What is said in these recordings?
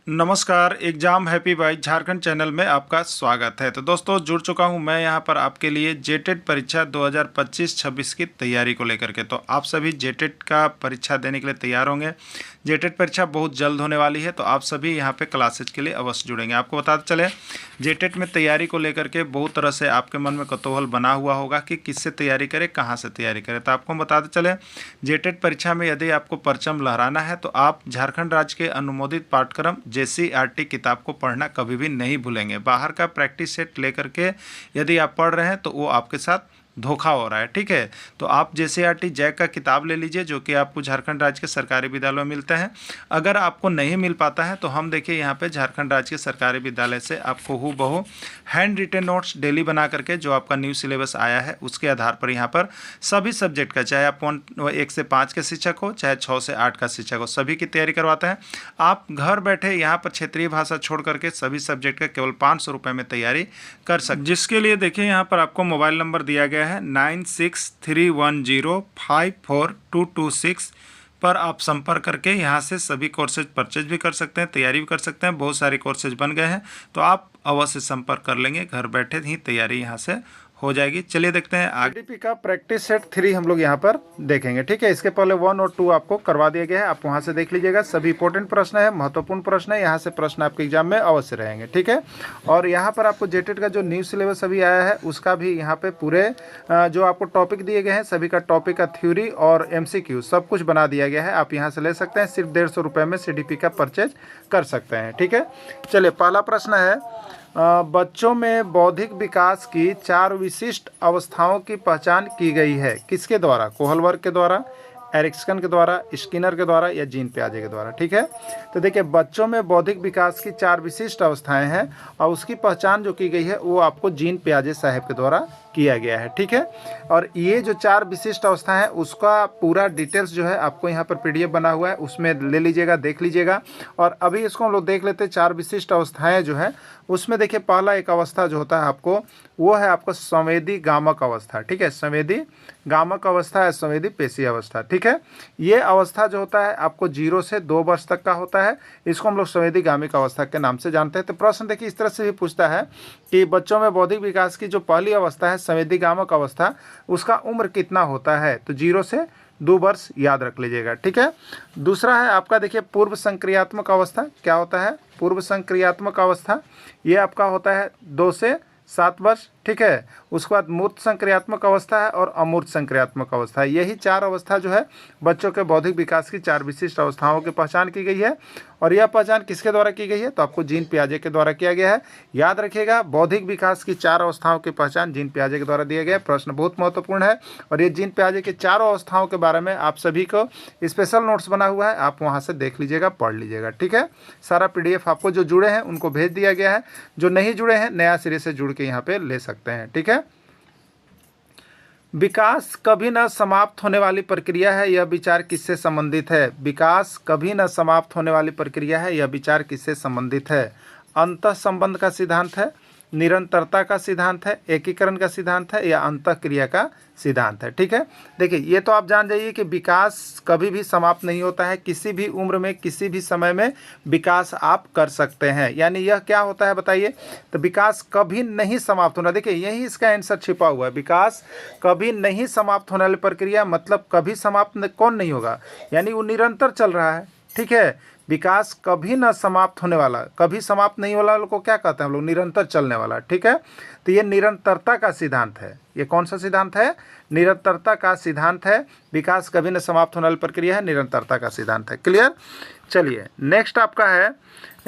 नमस्कार, exam happy by Jharkhand channel में आपका स्वागत है। तो दोस्तों जुड़ चुका हूं मैं यहां पर आपके लिए जेटेट परीक्षा 2025-26 की तैयारी को लेकर के। तो आप सभी जेटेट का परीक्षा देने के लिए तैयार होंगे। जेटेट परीक्षा बहुत जल्द होने वाली है, तो आप सभी यहां पे क्लासेज के लिए अवश्य जुड़ेंगे। आपको बताते चले, जेटेट में तैयारी को लेकर के बहुत तरह से आपके मन में कौतूहल बना हुआ होगा कि किससे तैयारी करें, कहाँ से तैयारी करें। तो आपको बताते चले, जेटेट परीक्षा में यदि आपको परचम लहराना है तो आप झारखंड राज्य के अनुमोदित पाठ्यक्रम JCERT किताब को पढ़ना कभी भी नहीं भूलेंगे। बाहर का प्रैक्टिस सेट लेकर के यदि आप पढ़ रहे हैं तो वो आपके साथ धोखा हो रहा है, ठीक है। तो आप JCERT जैक का किताब ले लीजिए, जो कि आपको झारखंड राज्य के सरकारी विद्यालयों में मिलते हैं। अगर आपको नहीं मिल पाता है तो हम देखिए यहाँ पे झारखंड राज्य के सरकारी विद्यालय से आपको हूबहू हैंड रिटेन नोट्स डेली बना करके, जो आपका न्यू सिलेबस आया है उसके आधार पर यहाँ पर सभी सब्जेक्ट का, चाहे आप 1 से 5 के शिक्षक हो, चाहे 6 से 8 का शिक्षक हो, सभी की तैयारी करवाते हैं। आप घर बैठे यहाँ पर क्षेत्रीय भाषा छोड़ करके सभी सब्जेक्ट का केवल 500 रुपये में तैयारी कर सकते, जिसके लिए देखिए यहाँ पर आपको मोबाइल नंबर दिया गया है 9631054226 पर आप संपर्क करके यहाँ से सभी कोर्सेज परचेज भी कर सकते हैं, तैयारी भी कर सकते हैं। बहुत सारे कोर्सेज बन गए हैं, तो आप अवश्य संपर्क कर लेंगे, घर बैठे ही तैयारी यहाँ से हो जाएगी। चलिए देखते हैं आगे का प्रैक्टिस सेट 3 हम लोग यहाँ पर देखेंगे, ठीक है। इसके पहले 1 और 2 आपको करवा दिया गया है, आप वहाँ से देख लीजिएगा। सभी इंपॉर्टेंट प्रश्न है, महत्वपूर्ण प्रश्न है, यहाँ से प्रश्न आपके एग्जाम में अवश्य रहेंगे, ठीक है। और यहाँ पर आपको जेटेट का जो न्यू सिलेबस अभी आया है उसका भी यहाँ पे पूरे जो आपको टॉपिक दिए गए हैं सभी का टॉपिक का थ्योरी और MCQ सब कुछ बना दिया गया है। आप यहाँ से ले सकते हैं, सिर्फ 150 रुपये में CDP का परचेज कर सकते हैं, ठीक है। चलिए पहला प्रश्न है, बच्चों में बौद्धिक विकास की 4 विशिष्ट अवस्थाओं की पहचान की गई है। किसके द्वारा? कोहलबर्ग के द्वारा, एरिक्सन के द्वारा, स्किनर के द्वारा या जीन पियाजे के द्वारा, ठीक है। तो देखिए बच्चों में बौद्धिक विकास की 4 विशिष्ट अवस्थाएं हैं और उसकी पहचान जो की गई है वो आपको जीन पियाजे साहब के द्वारा किया गया है, ठीक है। और ये जो 4 विशिष्ट अवस्थाएं हैं उसका पूरा डिटेल्स जो है आपको यहाँ पर PDF बना हुआ है, उसमें ले लीजिएगा, देख लीजिएगा। और अभी इसको हम लोग देख लेते हैं। 4 विशिष्ट अवस्थाएं जो है उसमें देखिए पहला एक अवस्था जो होता है आपको, वो है आपको संवेदी गामक अवस्था, ठीक है। संवेदी गामक अवस्था है संवेदी पेशी अवस्था, ठीक है। ये अवस्था जो होता है आपको 0 से 2 वर्ष तक का होता है, इसको हम लोग संवेदी गामिक अवस्था के नाम से जानते हैं। तो प्रश्न देखिए इस तरह से भी पूछता है कि बच्चों में बौद्धिक विकास की जो पहली अवस्था है संवेदी गामक अवस्था, उसका उम्र कितना होता है? तो 0 से 2 वर्ष याद रख लीजिएगा, ठीक है। दूसरा है आपका देखिए पूर्व संक्रियात्मक अवस्था। क्या होता है पूर्व संक्रियात्मक अवस्था? ये आपका होता है 2 से 7 वर्ष, ठीक है। उसके बाद मूर्त संक्रियात्मक अवस्था है और अमूर्त संक्रियात्मक अवस्था है। यही 4 अवस्था जो है बच्चों के बौद्धिक विकास की 4 विशिष्ट अवस्थाओं की पहचान की गई है। और यह पहचान किसके द्वारा की गई है? तो आपको जीन पियाजे के द्वारा किया गया है। याद रखिएगा, बौद्धिक विकास की 4 अवस्थाओं की पहचान जीन पियाजे के द्वारा दिया गया है। प्रश्न बहुत महत्वपूर्ण है और ये जीन पियाजे के 4 अवस्थाओं के बारे में आप सभी को स्पेशल नोट्स बना हुआ है, आप वहाँ से देख लीजिएगा, पढ़ लीजिएगा, ठीक है। सारा PDF आपको जो जुड़े हैं उनको भेज दिया गया है, जो नहीं जुड़े हैं नया सिरे से जुड़ के यहाँ पे ले सकते हैं, ठीक है। विकास कभी न समाप्त होने वाली प्रक्रिया है, यह विचार किससे संबंधित है? विकास कभी न समाप्त होने वाली प्रक्रिया है, यह विचार किससे संबंधित है? अंतः संबंध का सिद्धांत है, निरंतरता का सिद्धांत है, एकीकरण का सिद्धांत है या अंतःक्रिया का सिद्धांत है, ठीक है। देखिए ये तो आप जान जाइए कि विकास कभी भी समाप्त नहीं होता है, किसी भी उम्र में किसी भी समय में विकास आप कर सकते हैं। यानी यह क्या होता है बताइए? तो विकास कभी नहीं समाप्त होना, देखिए यही इसका आंसर छिपा हुआ है। विकास कभी नहीं समाप्त होने वाली प्रक्रिया, मतलब कभी समाप्त कौन नहीं होगा, यानी वो निरंतर चल रहा है, ठीक है। विकास कभी न समाप्त होने वाला, कभी समाप्त नहीं वाला को क्या कहते हैं हम लोग? निरंतर चलने वाला, ठीक है। तो ये निरंतरता का सिद्धांत है। ये कौन सा सिद्धांत है? निरंतरता का सिद्धांत है। विकास कभी न समाप्त होने वाली प्रक्रिया है, निरंतरता का सिद्धांत है। क्लियर? चलिए नेक्स्ट आपका है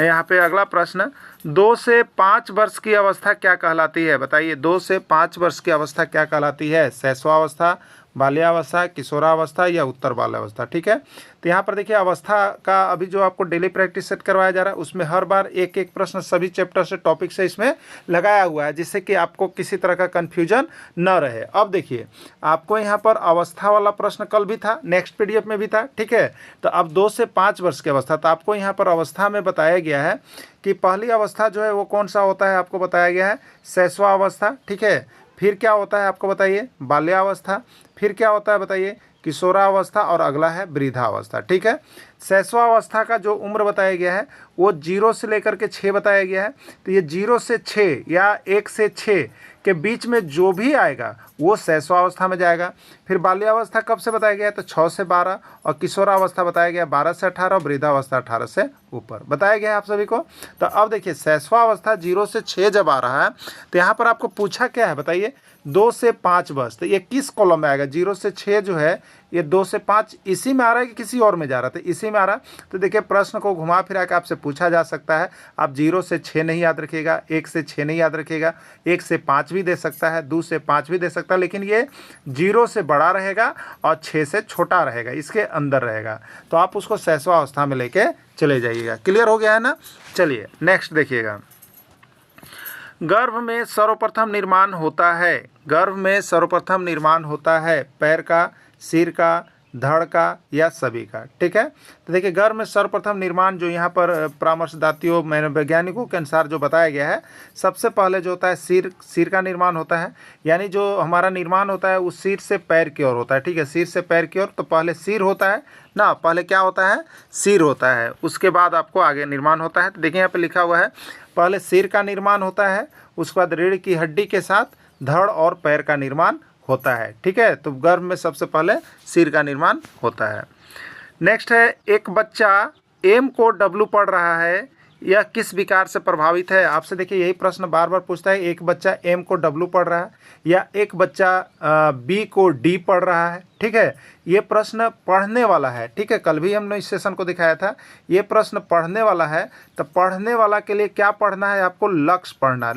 यहाँ पे अगला प्रश्न, 2 से 5 वर्ष की अवस्था क्या कहलाती है? बताइए 2 से 5 वर्ष की अवस्था क्या कहलाती है? शैशवावस्था, बाल्यावस्था, किशोरावस्था या उत्तर बाल्यावस्था, ठीक है। तो यहाँ पर देखिए अवस्था का अभी जो आपको डेली प्रैक्टिस सेट करवाया जा रहा है उसमें हर बार एक एक प्रश्न सभी चैप्टर से टॉपिक से इसमें लगाया हुआ है, जिससे कि आपको किसी तरह का कन्फ्यूजन न रहे। अब देखिए आपको यहाँ पर अवस्था वाला प्रश्न कल भी था, नेक्स्ट PDF में भी था, ठीक है। तो अब 2 से 5 वर्ष की अवस्था, तो आपको यहाँ पर अवस्था में बताया गया है कि पहली अवस्था जो है वो कौन सा होता है, आपको बताया गया है शैशवावस्था, ठीक है। फिर क्या होता है आपको बताइए? बाल्यावस्था। फिर क्या होता है बताइए? किशोरावस्था। और अगला है वृद्धावस्था, ठीक है। शैशवावस्था का जो उम्र बताया गया है वो 0 से लेकर के 6 बताया गया है। तो ये 0 से 6 या 1 से 6 के बीच में जो भी आएगा वो शैशवावस्था में जाएगा। फिर बाल्यावस्था कब से बताया गया है? तो 6 से 12, और किशोरावस्था बताया गया 12 से 18, और वृद्धावस्था 18 से ऊपर बताया गया है आप सभी को। तो अब देखिए शैशवावस्था 0 से 6 जब आ रहा है तो यहाँ पर आपको पूछा क्या है बताइए? 2 से 5 वर्ष। तो ये किस कॉलम में आएगा? 0 से 6 जो है ये 2 से 5 इसी में आ रहा है कि किसी और में जा रहा था? इसी में आ रहा। तो देखिए प्रश्न को घुमा फिरा के आपसे पूछा जा सकता है। आप 0 से 6 नहीं याद रखिएगा, 1 से 6 नहीं याद रखिएगा, 1 से 5 भी दे सकता है, 2 से 5 भी दे सकता है, लेकिन ये 0 से बड़ा रहेगा और 6 से छोटा रहेगा, इसके अंदर रहेगा। तो आप उसको शैशवावस्था में लेके चले जाइएगा। क्लियर हो गया है ना? चलिए नेक्स्ट देखिएगा। गर्भ में सर्वप्रथम निर्माण होता है, गर्भ में सर्वप्रथम निर्माण होता है पैर का, सिर का, धड़ का या सभी का। ठीक है, तो देखिए गर्भ में सर्वप्रथम निर्माण जो यहाँ पर परामर्शदाताओं वैज्ञानिकों के अनुसार जो बताया गया है, सबसे पहले जो होता है सिर का निर्माण होता है। यानी जो हमारा निर्माण होता है वो सिर से पैर की ओर होता है। ठीक है, सिर से पैर की ओर। तो पहले सिर होता है ना, पहले क्या होता है? सिर होता है, उसके बाद आपको आगे निर्माण होता है। तो देखिए यहाँ पे लिखा हुआ है पहले सिर का निर्माण होता है, उसके बाद रीढ़ की हड्डी के साथ धड़ और पैर का निर्माण होता है। ठीक है, तो गर्भ में सबसे पहले सिर का निर्माण होता है। नेक्स्ट है, एक बच्चा एम को डब्ल्यू पढ़ रहा है, यह किस विकार से प्रभावित है? आपसे देखिए यही प्रश्न बार बार पूछता है। एक बच्चा एम को डब्ल्यू पढ़ रहा है या एक बच्चा बी को डी पढ़ रहा है। ठीक है, ये प्रश्न पढ़ने वाला है। ठीक है, कल भी हमने इस सेशन को दिखाया था। ये प्रश्न पढ़ने वाला है। तो पढ़ने वाला के लिए क्या पढ़ना है? आपको लक्ष्य पढ़ना है।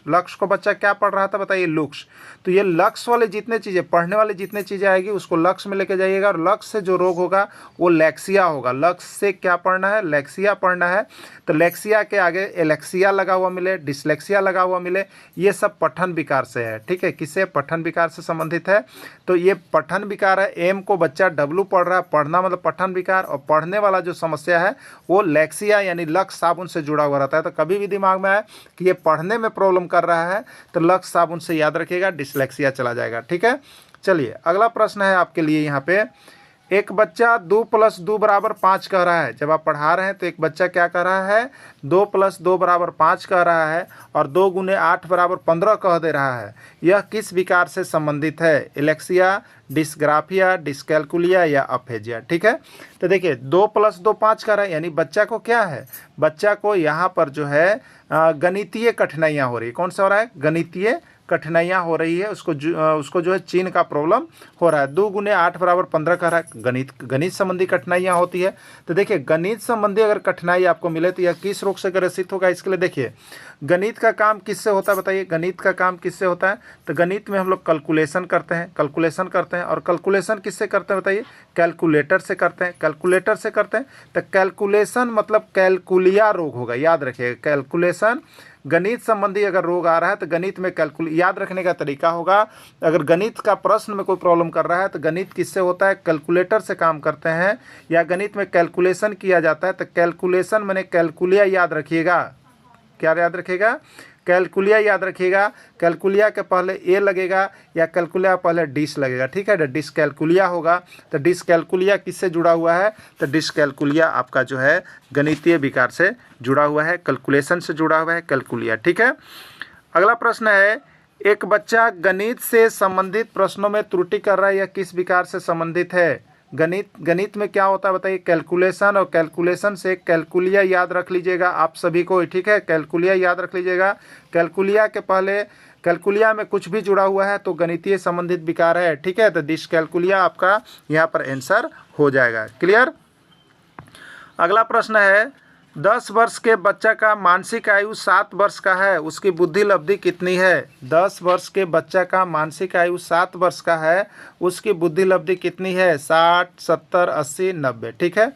लक्ष्य को बच्चा क्या पढ़ रहा था बताइए? लक्ष्य। तो ये लक्ष्य वाले जितने चीज़ें पढ़ने वाले जितने चीज़ें आएगी उसको लक्ष्य में लेके जाइएगा। और लक्ष्य से जो रोग होगा वो लैक्सिया होगा। लक्ष्य से क्या पढ़ना है? लैक्सिया पढ़ना है। तो लैक्सिया के आगे एलेक्सिया लगा हुआ मिले, डिसलेक्सिया लगा हुआ मिले, ये सब पठन विकार से है। ठीक है, किससे? पठन विकार से संबंधित है। तो ये पठन विकार है। एम को बच्चा डब्ल्यू पढ़ रहा है, पढ़ना मतलब पठन विकार, और पढ़ने वाला जो समस्या है वो लैक्सिया यानी लक्ष्य साबुन से जुड़ा हुआ रहता है। तो कभी भी दिमाग में आए कि ये पढ़ने में प्रॉब्लम कर रहा है तो लक्ष्य साबुन से याद रखिएगा, डिसलेक्सिया चला जाएगा। ठीक है, चलिए अगला प्रश्न है आपके लिए यहाँ पे। एक बच्चा 2 + 2 = 5 कह रहा है। जब आप पढ़ा रहे हैं तो एक बच्चा क्या कह रहा है? 2 + 2 = 5 कह रहा है और 2 × 8 = 15 कह दे रहा है। यह किस विकार से संबंधित है? एलेक्सिया, डिस्ग्राफिया, डिस्कैल्कुलिया या अफेजिया। ठीक है, तो देखिए 2 + 2 5 कह रहा है, यानी बच्चा को क्या है? बच्चा को यहाँ पर जो है गणितीय कठिनाइयाँ हो रही है। कौन सा हो रहा है? गणितीय कठिनाइयाँ हो रही है। उसको जो है चीन का प्रॉब्लम हो रहा है। 2 × 8 = 15 कह रहा है। गणित संबंधी कठिनाइयाँ होती है। तो देखिए गणित संबंधी अगर कठिनाई आपको मिले तो यह किस रोग से ग्रसित होगा? इसके लिए देखिए गणित का काम किससे होता है बताइए? गणित का काम किससे होता है? तो गणित में हम लोग कैलकुलेशन करते हैं, और कैलकुलेशन किससे करते हैं बताइए? कैलकुलेटर से करते हैं। तो कैलकुलेशन मतलब कैलकुलिया रोग होगा, याद रखिएगा। कैलकुलेशन गणित संबंधी अगर रोग आ रहा है तो गणित में याद रखने का तरीका होगा। अगर गणित का प्रश्न में कोई प्रॉब्लम कर रहा है तो गणित किससे होता है? कैलकुलेटर से काम करते हैं, या गणित में कैलकुलेशन किया जाता है। तो कैलकुलेशन मैंने कैलकुलिया याद रखिएगा। क्या याद रखिएगा? कैलकुलिया याद रखिएगा। कैलकुलिया के पहले ए लगेगा या कैलकुलिया पहले डिस लगेगा। ठीक है, डिसकैल्कुलिया होगा। तो डिसकैल्कुलिया किससे जुड़ा हुआ है? तो डिसकैल्कुलिया आपका जो है गणितीय विकार से जुड़ा हुआ है, कैलकुलेशन से जुड़ा हुआ है कैलकुलिया। ठीक है, अगला प्रश्न है, एक बच्चा गणित से संबंधित प्रश्नों में त्रुटि कर रहा है, यह किस विकार से संबंधित है? गणित में क्या होता है बताइए? कैलकुलेशन, और कैलकुलेशन से कैलकुलिया याद रख लीजिएगा आप सभी को। ठीक है, कैलकुलिया याद रख लीजिएगा। कैलकुलिया के पहले कैलकुलिया में कुछ भी जुड़ा हुआ है तो गणितीय संबंधित विकार है। ठीक है, तो डिसकैल्कुलिया आपका यहाँ पर आंसर हो जाएगा। क्लियर? अगला प्रश्न है, 10 वर्ष के बच्चा का मानसिक आयु 7 वर्ष का है, उसकी बुद्धि लब्धि कितनी है? 10 वर्ष के बच्चा का मानसिक आयु 7 वर्ष का है, उसकी बुद्धि लब्धि कितनी है? 60, 70, 80, 90। ठीक है,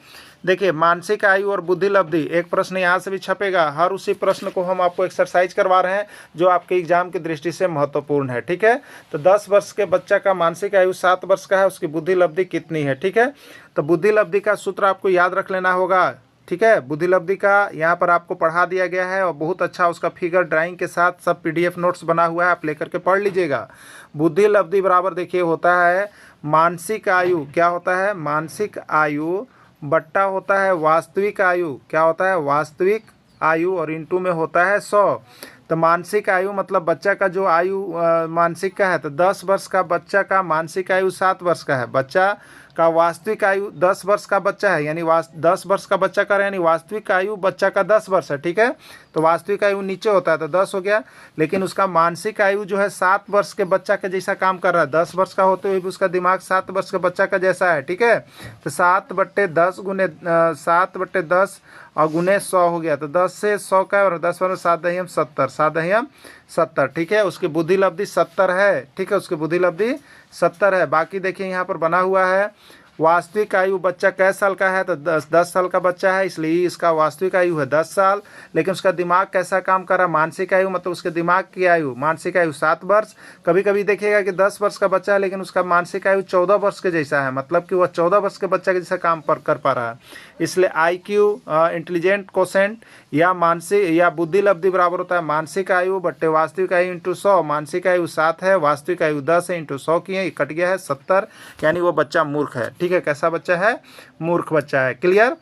देखिए मानसिक आयु और बुद्धि लब्धि, एक प्रश्न यहाँ से भी छपेगा। हर उसी प्रश्न को हम आपको एक्सरसाइज करवा रहे हैं जो आपके एग्जाम की दृष्टि से महत्वपूर्ण है। ठीक है, तो 10 वर्ष के बच्चा का मानसिक आयु 7 वर्ष का है, उसकी बुद्धि लब्धि कितनी है? ठीक है, तो बुद्धि लब्धि का सूत्र आपको याद रख लेना होगा। ठीक है, बुद्धि लब्धि का यहाँ पर आपको पढ़ा दिया गया है और बहुत अच्छा उसका फिगर ड्राइंग के साथ सब PDF नोट्स बना हुआ है, आप लेकर के पढ़ लीजिएगा। बुद्धि लब्धि बराबर देखिए होता है मानसिक आयु, क्या होता है? मानसिक आयु बट्टा होता है वास्तविक आयु, क्या होता है वास्तविक आयु, और इंटू में होता है 100। तो मानसिक आयु मतलब बच्चा का जो आयु मानसिक का है, तो 10 वर्ष का बच्चा का मानसिक आयु 7 वर्ष का है, बच्चा का वास्तविक आयु 10 वर्ष का बच्चा है, यानी 10 वर्ष का बच्चा का, यानी वास्तविक आयु बच्चा का 10 वर्ष है, ठीक है। तो वास्तविक आयु नीचे होता है तो 10 हो गया, लेकिन उसका मानसिक आयु जो है 7 वर्ष के बच्चा के जैसा काम कर रहा है, 10 वर्ष का होते हुए भी उसका दिमाग 7 वर्ष के बच्चा का जैसा है, ठीक है। तो 7/10 गुने 7/10 और गुने 100 हो गया, तो 10 से 100 का, और 10 वर्ष 7 दहियम 70, 7 दहियम 70, ठीक है। उसकी बुद्धि लब्धि 70 है, ठीक है, उसकी बुद्धि लब्धि 70 है। बाकी देखिए यहाँ पर बना हुआ है वास्तविक आयु बच्चा कै साल का है, तो 10 साल का बच्चा है, इसलिए इसका वास्तविक आयु है 10 साल, लेकिन उसका दिमाग कैसा काम कर रहा है, मानसिक आयु मतलब उसके दिमाग की आयु, मानसिक आयु 7 वर्ष। कभी कभी देखिएगा कि 10 वर्ष का बच्चा है लेकिन उसका मानसिक आयु 14 वर्ष के जैसा है, मतलब कि वह 14 वर्ष के बच्चा के जैसा काम कर पा रहा है। इसलिए IQ इंटेलिजेंट कोसेंट या मानसिक या बुद्धि लब्धि बराबर होता है मानसिक आयु बट्टे वास्तविक आयु इंटू 100। मानसिक आयु 7 है, वास्तविक आयु 10 है, इंटू 100 किए, कट गया है 70, यानी वो बच्चा मूर्ख है, ठीक है। कैसा बच्चा है, मूर्ख बच्चा है, क्लियर।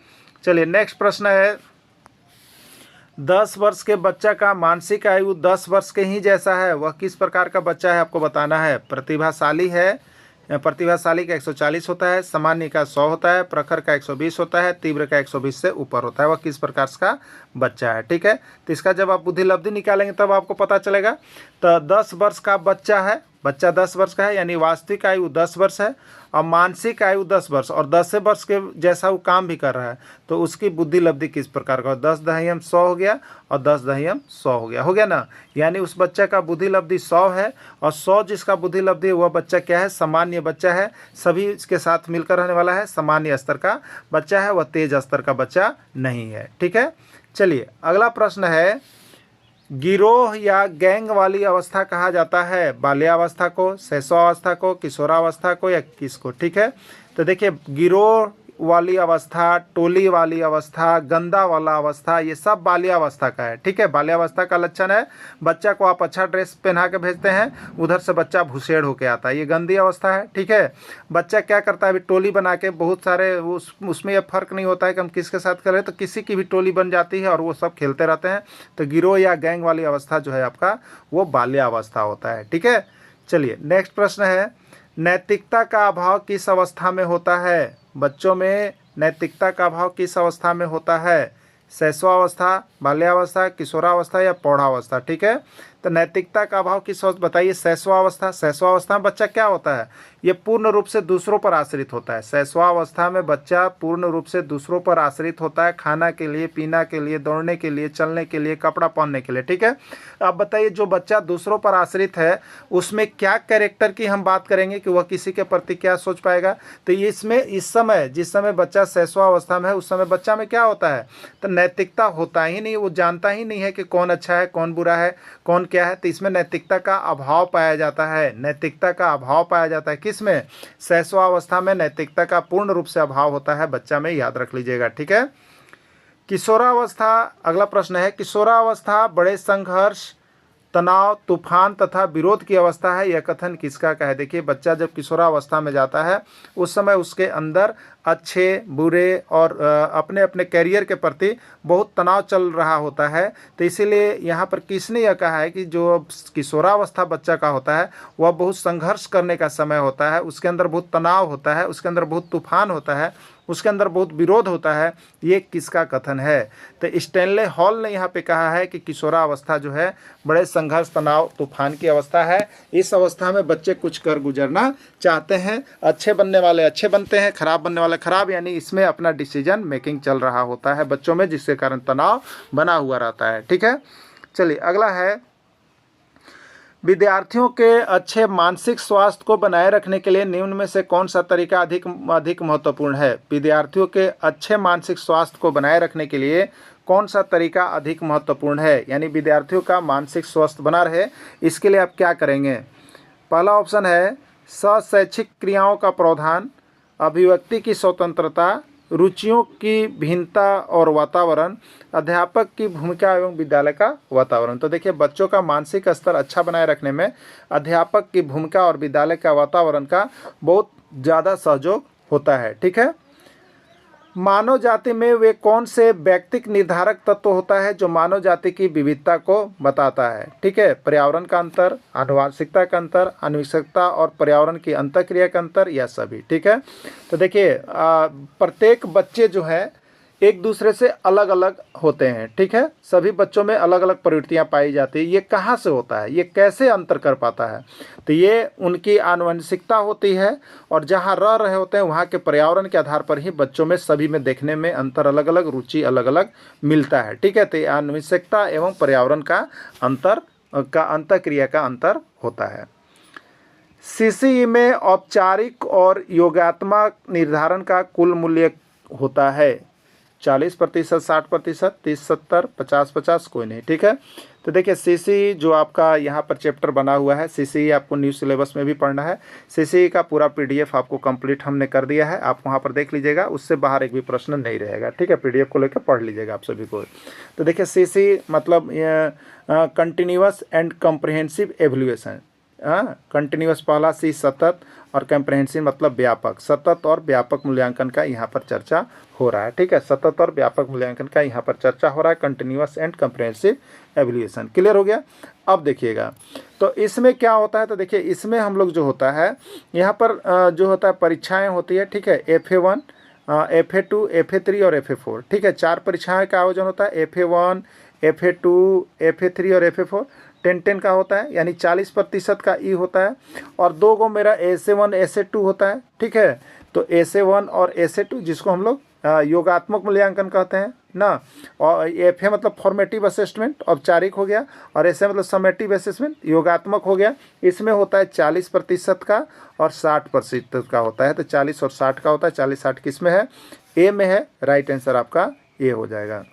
चलिए नेक्स्ट प्रश्न है, 10 वर्ष के बच्चा का मानसिक आयु 10 वर्ष के ही जैसा है, वह किस प्रकार का बच्चा है आपको बताना है। प्रतिभाशाली है, प्रतिभाशाली का 140 होता है, सामान्य का 100 होता है, प्रखर का 120 होता है, तीव्र का 120 से ऊपर होता है, वह किस प्रकार का बच्चा है, ठीक है। तो इसका जब आप बुद्धि लब्धि निकालेंगे तब आपको पता चलेगा। तो 10 वर्ष का बच्चा है, बच्चा 10 वर्ष का है, यानी वास्तविक आयु 10 वर्ष है और मानसिक आयु 10 वर्ष, और 10 वर्ष के जैसा वो काम भी कर रहा है, तो उसकी बुद्धि लब्धि किस प्रकार का, 10 दहियम 100 हो गया और 10 दहियम 100 हो गया ना। यानी उस बच्चे का बुद्धि लब्धि 100 है, और 100 जिसका बुद्धि लब्धि है वह बच्चा क्या है, सामान्य बच्चा है, सभी इसके साथ मिलकर रहने वाला है, सामान्य स्तर का बच्चा है, वह तेज स्तर का बच्चा नहीं है, ठीक है। चलिए अगला प्रश्न है, गिरोह या गैंग वाली अवस्था कहा जाता है बाल्यावस्था को, शैशवावस्था को, किशोरावस्था को, या किसको, ठीक है। तो देखिए गिरोह वाली अवस्था, टोली वाली अवस्था, गंदा वाला अवस्था, ये सब बाल्यावस्था का है, ठीक है। बाल्यावस्था का लक्षण है बच्चा को आप अच्छा ड्रेस पहना के भेजते हैं, उधर से बच्चा भुसेड़ होके आता है, ये गंदी अवस्था है, ठीक है। बच्चा क्या करता है, अभी टोली बना के बहुत सारे उसमें ये फर्क नहीं होता है कि हम किसके साथ करें, तो किसी की भी टोली बन जाती है और वो सब खेलते रहते हैं। तो गिरोह या गैंग वाली अवस्था जो है आपका वो बाल्यावस्था होता है, ठीक है। चलिए नेक्स्ट प्रश्न है, नैतिकता का अभाव किस अवस्था में होता है, बच्चों में नैतिकता का अभाव किस अवस्था में होता है, शैशवावस्था, बाल्यावस्था, किशोरावस्था या प्रौढ़ावस्था, ठीक है। तो नैतिकता का अभाव किस अवस्था बताइए, शैशवावस्था। शैशवावस्था में बच्चा क्या होता है, ये पूर्ण रूप से दूसरों पर आश्रित होता है। शैशवावस्था में बच्चा पूर्ण रूप से दूसरों पर आश्रित होता है, खाना के लिए, पीना के लिए, दौड़ने के लिए, चलने के लिए, कपड़ा पहनने के लिए, ठीक है। अब बताइए जो बच्चा दूसरों पर आश्रित है उसमें क्या कैरेक्टर की हम बात करेंगे कि वह किसी के प्रति क्या सोच पाएगा। तो इसमें इस समय जिस समय बच्चा शैशवावस्था में है उस समय बच्चा में क्या होता है, तो नैतिकता होता ही नहीं, वो जानता ही नहीं है कि कौन अच्छा है कौन बुरा है कौन क्या है। तो इसमें नैतिकता का अभाव पाया जाता है, नैतिकता का अभाव पाया जाता है किसमें, शैशवावस्था में नैतिकता का पूर्ण रूप से अभाव होता है बच्चा में, याद रख लीजिएगा, ठीक है। किशोरावस्था, अगला प्रश्न है, किशोरावस्था बड़े संघर्ष, तनाव, तूफान तथा विरोध की अवस्था है, यह कथन किसका का है। देखिए बच्चा जब किशोरावस्था में जाता है उस समय उसके अंदर अच्छे बुरे और अपने अपने कैरियर के प्रति बहुत तनाव चल रहा होता है। तो इसीलिए यहाँ पर किसने यह कहा है कि जो किशोरावस्था बच्चा का होता है वह बहुत संघर्ष करने का समय होता है, उसके अंदर बहुत तनाव होता है, उसके अंदर बहुत तूफान होता है, उसके अंदर बहुत विरोध होता है, ये किसका कथन है। तो स्टैनले हॉल ने यहाँ पे कहा है कि किशोरावस्था जो है बड़े संघर्ष, तनाव, तूफान की अवस्था है। इस अवस्था में बच्चे कुछ कर गुजरना चाहते हैं, अच्छे बनने वाले अच्छे बनते हैं, खराब बनने वाले खराब, यानी इसमें अपना डिसीजन मेकिंग चल रहा होता है बच्चों में, जिसके कारण तनाव बना हुआ रहता है, ठीक है। चलिए अगला है, विद्यार्थियों के अच्छे मानसिक स्वास्थ्य को बनाए रखने के लिए निम्न में से कौन सा तरीका अधिक महत्वपूर्ण है। विद्यार्थियों के अच्छे मानसिक स्वास्थ्य को बनाए रखने के लिए कौन सा तरीका अधिक महत्वपूर्ण है, यानी विद्यार्थियों का मानसिक स्वास्थ्य बना रहे इसके लिए आप क्या करेंगे। पहला ऑप्शन है शैक्षिक क्रियाओं का प्रावधान, अभिव्यक्ति की स्वतंत्रता, रुचियों की भिन्नता और वातावरण, अध्यापक की भूमिका एवं विद्यालय का वातावरण। तो देखिए बच्चों का मानसिक स्तर अच्छा बनाए रखने में अध्यापक की भूमिका और विद्यालय का वातावरण का बहुत ज़्यादा सहयोग होता है, ठीक है। मानव जाति में वे कौन से व्यक्तिक निर्धारक तत्व होता है जो मानव जाति की विविधता को बताता है? ठीक है, पर्यावरण का अंतर, आनुवंशिकता का अंतर, आनुवंशिकता और पर्यावरण की अंतःक्रिया का अंतर, या सभी। ठीक है, तो देखिए प्रत्येक बच्चे जो है एक दूसरे से अलग अलग होते हैं। ठीक है, सभी बच्चों में अलग अलग प्रवृत्तियां पाई जाती है। ये कहाँ से होता है, ये कैसे अंतर कर पाता है? तो ये उनकी आनुवंशिकता होती है, और जहाँ रह रहे होते हैं वहाँ के पर्यावरण के आधार पर ही बच्चों में सभी में देखने में अंतर अलग अलग, रुचि अलग अलग मिलता है। ठीक है, तो आनुवंशिकता एवं पर्यावरण का अंतर का अंतःक्रिया का अंतर होता है। सीसीई में औपचारिक और योगात्मक निर्धारण का कुल मूल्य होता है 40%, 60%, 30-70, 50-50, कोई नहीं। ठीक है, तो देखिए सीसीई जो आपका यहाँ पर चैप्टर बना हुआ है, सीसीई आपको न्यू सिलेबस में भी पढ़ना है। सीसीई का पूरा पीडीएफ आपको कंप्लीट हमने कर दिया है, आप वहाँ पर देख लीजिएगा, उससे बाहर एक भी प्रश्न नहीं रहेगा। ठीक है, पीडीएफ को लेकर पढ़ लीजिएगा आप सभी को। तो देखिए सीसीई मतलब कंटिन्यूअस एंड कॉम्प्रिहेंसिव एवल्यूएशन। कंटिन्यूअस पहला सी सतत, और कॉम्प्रिहेंसिव मतलब व्यापक। सतत और व्यापक मूल्यांकन का यहाँ पर चर्चा हो रहा है। ठीक है, सतत और व्यापक मूल्यांकन का यहाँ पर चर्चा हो रहा है, कंटिन्यूअस एंड कॉम्प्रिहेंसिव एवल्यूएशन। क्लियर हो गया? अब देखिएगा तो इसमें क्या होता है, तो देखिए इसमें हम लोग जो होता है यहाँ पर जो होता है परीक्षाएँ होती है। ठीक है, FA1, FA2, FA3 और FA4। ठीक है, 4 परीक्षाएँ का आयोजन होता है, FA1, FA2, FA3 और FA4। 10-10 का होता है, यानी 40% का ई होता है, और 2 गो मेरा SA1 SA2 होता है। ठीक है, तो SA1 और SA2 जिसको हम लोग योगात्मक मूल्यांकन कहते हैं ना, और FA मतलब फॉर्मेटिव असेसमेंट औपचारिक हो गया, और SA मतलब समेटिव असेसमेंट योगात्मक हो गया। इसमें होता है 40% का और 60% का होता है, तो 40 और 60 का होता है। 40-60 किस में है? ए में है। राइट आंसर आपका ए हो जाएगा।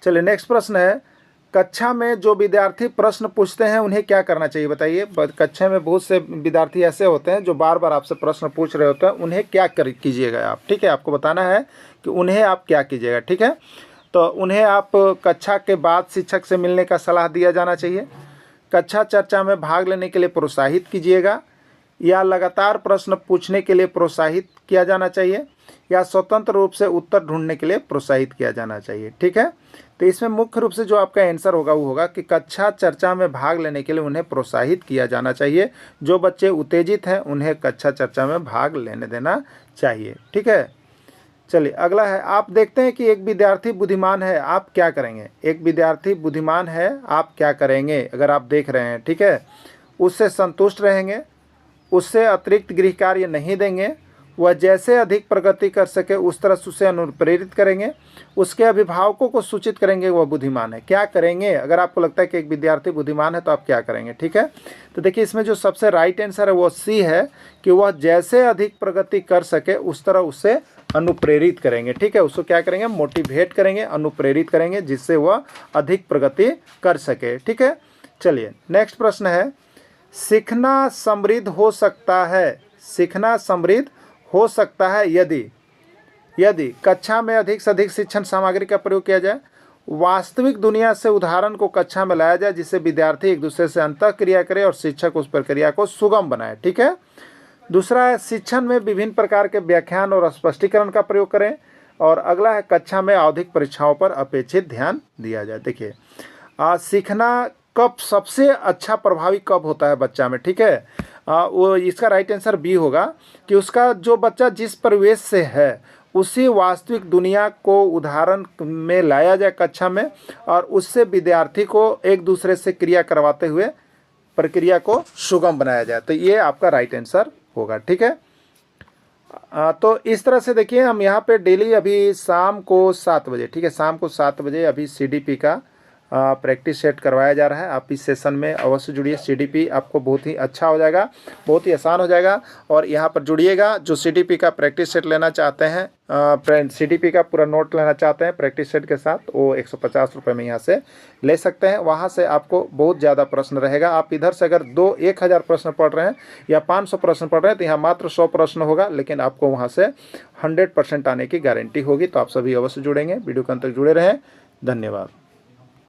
चलिए नेक्स्ट प्रश्न है, कक्षा में जो विद्यार्थी प्रश्न पूछते हैं उन्हें क्या करना चाहिए बताइए। कक्षा में बहुत से विद्यार्थी ऐसे होते हैं जो बार बार आपसे प्रश्न पूछ रहे होते हैं, उन्हें क्या कीजिएगा आप? ठीक है, आपको बताना है कि उन्हें आप क्या कीजिएगा। ठीक है, तो उन्हें आप कक्षा के बाद शिक्षक से मिलने का सलाह दिया जाना चाहिए, कक्षा चर्चा में भाग लेने के लिए प्रोत्साहित कीजिएगा, या लगातार प्रश्न पूछने के लिए प्रोत्साहित किया जाना चाहिए, या स्वतंत्र रूप से उत्तर ढूंढने के लिए प्रोत्साहित किया जाना चाहिए। ठीक है, तो इसमें मुख्य रूप से जो आपका आंसर होगा वो होगा कि कक्षा चर्चा में भाग लेने के लिए उन्हें प्रोत्साहित किया जाना चाहिए। जो बच्चे उत्तेजित हैं उन्हें कक्षा चर्चा में भाग लेने देना चाहिए। ठीक है, चलिए अगला है, आप देखते हैं कि एक विद्यार्थी बुद्धिमान है, आप क्या करेंगे? एक विद्यार्थी बुद्धिमान है, आप क्या करेंगे अगर आप देख रहे हैं? ठीक है, उससे संतुष्ट रहेंगे, उससे अतिरिक्त गृह कार्य नहीं देंगे, वह जैसे अधिक प्रगति कर सके उस तरह से उसे अनुप्रेरित करेंगे, उसके अभिभावकों को सूचित करेंगे वह बुद्धिमान है। क्या करेंगे अगर आपको लगता है कि एक विद्यार्थी बुद्धिमान है तो आप क्या करेंगे? ठीक है, तो देखिए इसमें जो सबसे राइट आंसर है वो सी है कि वह जैसे अधिक प्रगति कर सके उस तरह उसे अनुप्रेरित करेंगे। ठीक है, उसको क्या करेंगे? मोटिवेट करेंगे, अनुप्रेरित करेंगे, जिससे वह अधिक प्रगति कर सके। ठीक है, चलिए नेक्स्ट प्रश्न है, सीखना समृद्ध हो सकता है, सीखना समृद्ध हो सकता है यदि कक्षा में अधिक से अधिक शिक्षण सामग्री का प्रयोग किया जाए, वास्तविक दुनिया से उदाहरण को कक्षा में लाया जाए जिससे विद्यार्थी एक दूसरे से अंतःक्रिया करे और शिक्षक उस प्रक्रिया को सुगम बनाए। ठीक है, दूसरा है शिक्षण में विभिन्न प्रकार के व्याख्यान और स्पष्टीकरण का प्रयोग करें, और अगला है कक्षा में आवधिक परीक्षाओं पर अपेक्षित ध्यान दिया जाए। देखिए सीखना कब सबसे अच्छा प्रभावी कब होता है बच्चा में? ठीक है, वो इसका राइट आंसर बी होगा कि उसका जो बच्चा जिस परिवेश से है उसी वास्तविक दुनिया को उदाहरण में लाया जाए कक्षा में, और उससे विद्यार्थी को एक दूसरे से क्रिया करवाते हुए प्रक्रिया को सुगम बनाया जाए। तो ये आपका राइट आंसर होगा। ठीक है, तो इस तरह से देखिए हम यहाँ पे डेली अभी शाम को 7 बजे, ठीक है, शाम को 7 बजे अभी CDP का प्रैक्टिस सेट करवाया जा रहा है। आप इस सेशन में अवश्य जुड़िए। CDP आपको बहुत ही अच्छा हो जाएगा, बहुत ही आसान हो जाएगा। और यहाँ पर जुड़िएगा, जो CDP का प्रैक्टिस सेट लेना चाहते हैं, CDP का पूरा नोट लेना चाहते हैं प्रैक्टिस सेट के साथ, वो 150 रुपये में यहाँ से ले सकते हैं। वहाँ से आपको बहुत ज़्यादा प्रश्न रहेगा। आप इधर से अगर 1000 प्रश्न पढ़ रहे हैं या 500 प्रश्न पढ़ रहे हैं तो यहाँ मात्र 100 प्रश्न होगा, लेकिन आपको वहाँ से 100% आने की गारंटी होगी। तो आप सभी अवश्य जुड़ेंगे। वीडियो के अंत तक जुड़े रहें। धन्यवाद।